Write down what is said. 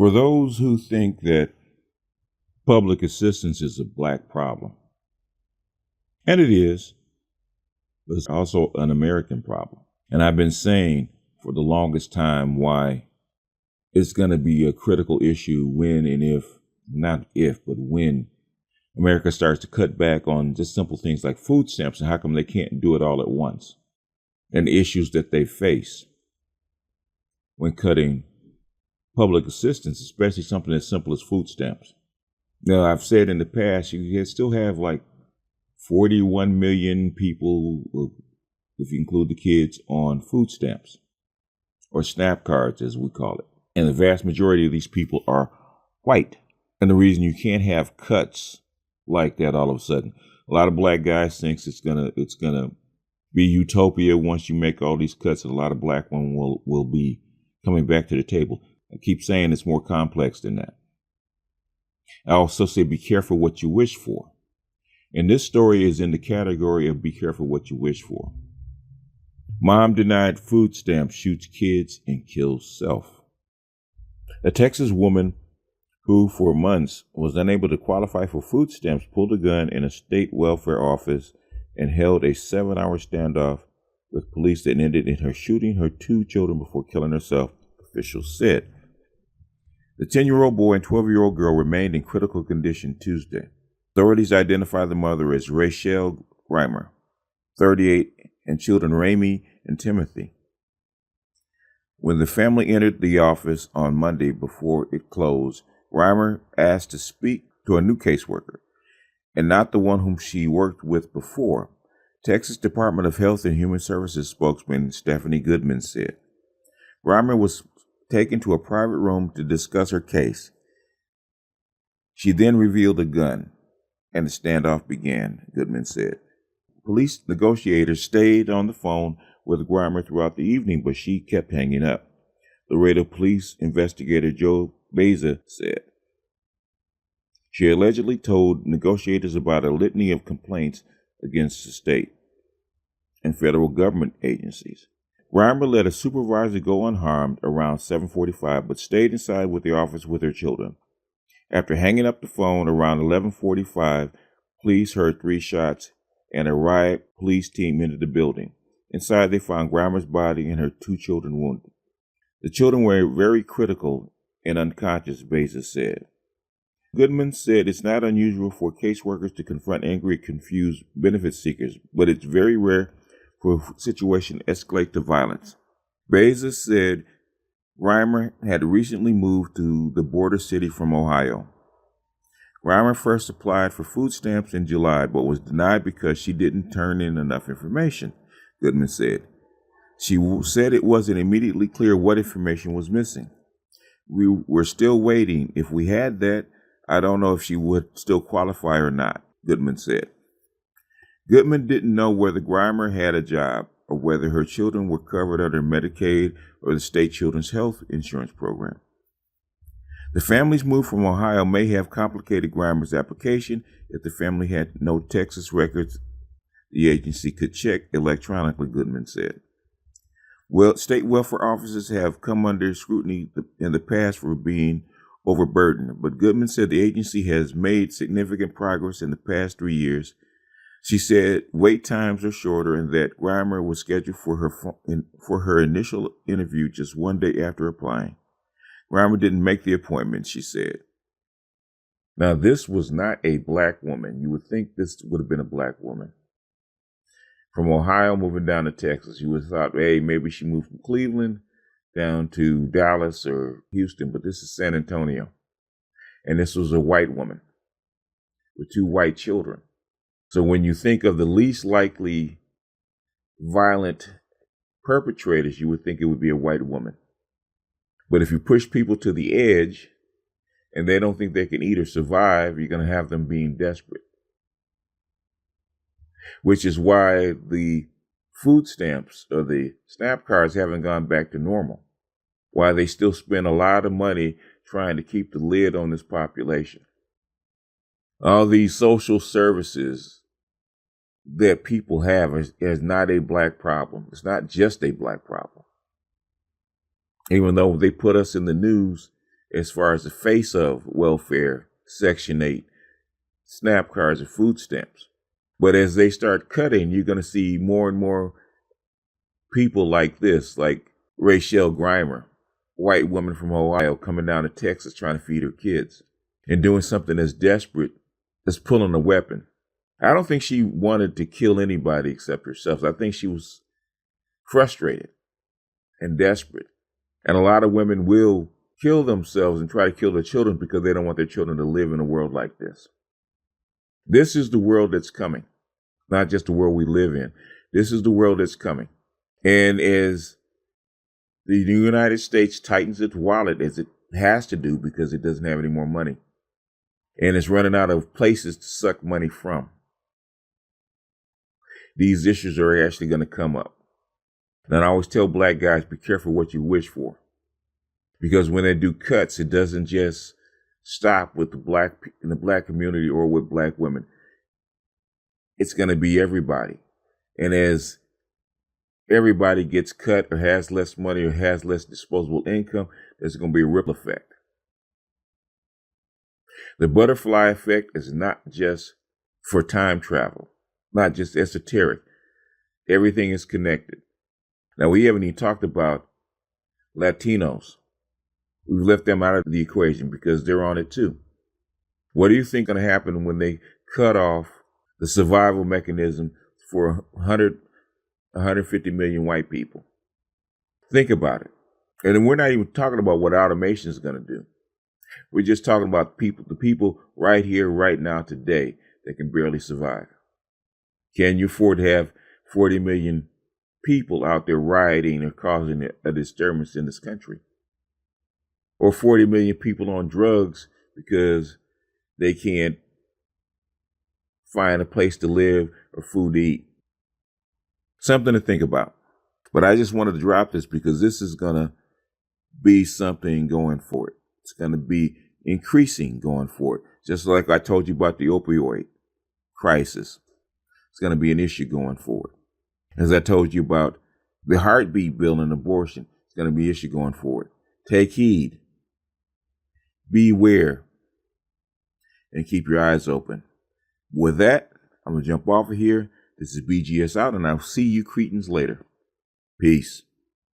For those who think that public assistance is a black problem, and it is, but it's also an American problem. And I've been saying for the longest time why it's going to be a critical issue when and if, not if, but when America starts to cut back on just simple things like food stamps and how come they can't do it all at once, and the issues that they face when cutting public assistance, especially something as simple as food stamps. Now, I've said in the past, you still have like 41 million people, if you include the kids, on food stamps, or SNAP cards as we call it. And the vast majority of these people are white. And the reason you can't have cuts like that all of a sudden, a lot of black guys thinks it's gonna be utopia once you make all these cuts, and a lot of black women will be coming back to the table. I keep saying it's more complex than that. I also say be careful what you wish for. And this story is in the category of be careful what you wish for. Mom denied food stamps, shoots kids, and kills self. A Texas woman who for months was unable to qualify for food stamps pulled a gun in a state welfare office and held a 7-hour standoff with police that ended in her shooting her 2 children before killing herself, officials said. The 10-year-old boy and 12-year-old girl remained in critical condition Tuesday. Authorities identified the mother as Rachel Reimer, 38, and children Rami and Timothy. When the family entered the office on Monday before it closed, Reimer asked to speak to a new caseworker, and not the one whom she worked with before, Texas Department of Health and Human Services spokesman Stephanie Goodman said. Reimer was taken to a private room to discuss her case. She then revealed a gun, and the standoff began, Goodman said. Police negotiators stayed on the phone with Reimer throughout the evening, but she kept hanging up, Laredo Police investigator Joe Beza said. She allegedly told negotiators about a litany of complaints against the state and federal government agencies. Reimer let a supervisor go unharmed around 7:45, but stayed inside with the office with her children. After hanging up the phone around 11:45, police heard 3 shots and a riot police team entered the building. Inside, they found Reimer's body and her 2 children wounded. The children were very critical and unconscious, Beza said. Goodman said it's not unusual for caseworkers to confront angry, confused benefit seekers, but it's very rare for a situation to escalate to violence. Beza said Reimer had recently moved to the border city from Ohio. Reimer first applied for food stamps in July, but was denied because she didn't turn in enough information, Goodman said. She said it wasn't immediately clear what information was missing. We were still waiting. If we had that, I don't know if she would still qualify or not, Goodman said. Goodman didn't know whether Reimer had a job or whether her children were covered under Medicaid or the state children's health insurance program. The family's move from Ohio may have complicated Reimer's application. If the family had no Texas records, the agency could check electronically, Goodman said. Well, state welfare officers have come under scrutiny in the past for being overburdened, but Goodman said the agency has made significant progress in the past 3 years. She said wait times are shorter and that Reimer was scheduled for her initial interview just 1 day after applying. Reimer didn't make the appointment, she said. Now, this was not a black woman. You would think this would have been a black woman. From Ohio moving down to Texas, you would have thought, hey, maybe she moved from Cleveland down to Dallas or Houston, but this is San Antonio. And this was a white woman with 2 white children. So when you think of the least likely violent perpetrators, you would think it would be a white woman. But if you push people to the edge and they don't think they can eat or survive, you're going to have them being desperate. Which is why the food stamps or the SNAP cards haven't gone back to normal. Why they still spend a lot of money trying to keep the lid on this population. All these social services that people have is not a black problem. It's not just a black problem. Even though they put us in the news as far as the face of welfare, Section 8, SNAP cards, and food stamps. But as they start cutting, you're going to see more and more people like this, like Rachel Grimer, white woman from Ohio, coming down to Texas trying to feed her kids and doing something as desperate as pulling a weapon. I don't think she wanted to kill anybody except herself. I think she was frustrated and desperate. And a lot of women will kill themselves and try to kill their children because they don't want their children to live in a world like this. This is the world that's coming, not just the world we live in. This is the world that's coming. And as the United States tightens its wallet, as it has to do because it doesn't have any more money, and it's running out of places to suck money from, these issues are actually going to come up. And I always tell black guys, be careful what you wish for. Because when they do cuts, it doesn't just stop with in the black community or with black women. It's going to be everybody. And as everybody gets cut or has less money or has less disposable income, there's going to be a ripple effect. The butterfly effect is not just for time travel, not just esoteric. Everything is connected. Now, we haven't even talked about Latinos. We've left them out of the equation because they're on it too. What do you think is going to happen when they cut off the survival mechanism for 150 million white people? Think about it. And we're not even talking about what automation is going to do. We're just talking about the people right here, right now, today that can barely survive. Can you afford to have 40 million people out there rioting or causing a disturbance in this country? Or 40 million people on drugs because they can't find a place to live or food to eat? Something to think about. But I just wanted to drop this because this is going to be something going forward. It's going to be increasing going forward. Just like I told you about the opioid crisis. It's going to be an issue going forward. As I told you about the heartbeat bill and abortion, it's going to be an issue going forward. Take heed. Beware. And keep your eyes open. With that, I'm going to jump off of here. This is BGS out, and I'll see you Cretans later. Peace.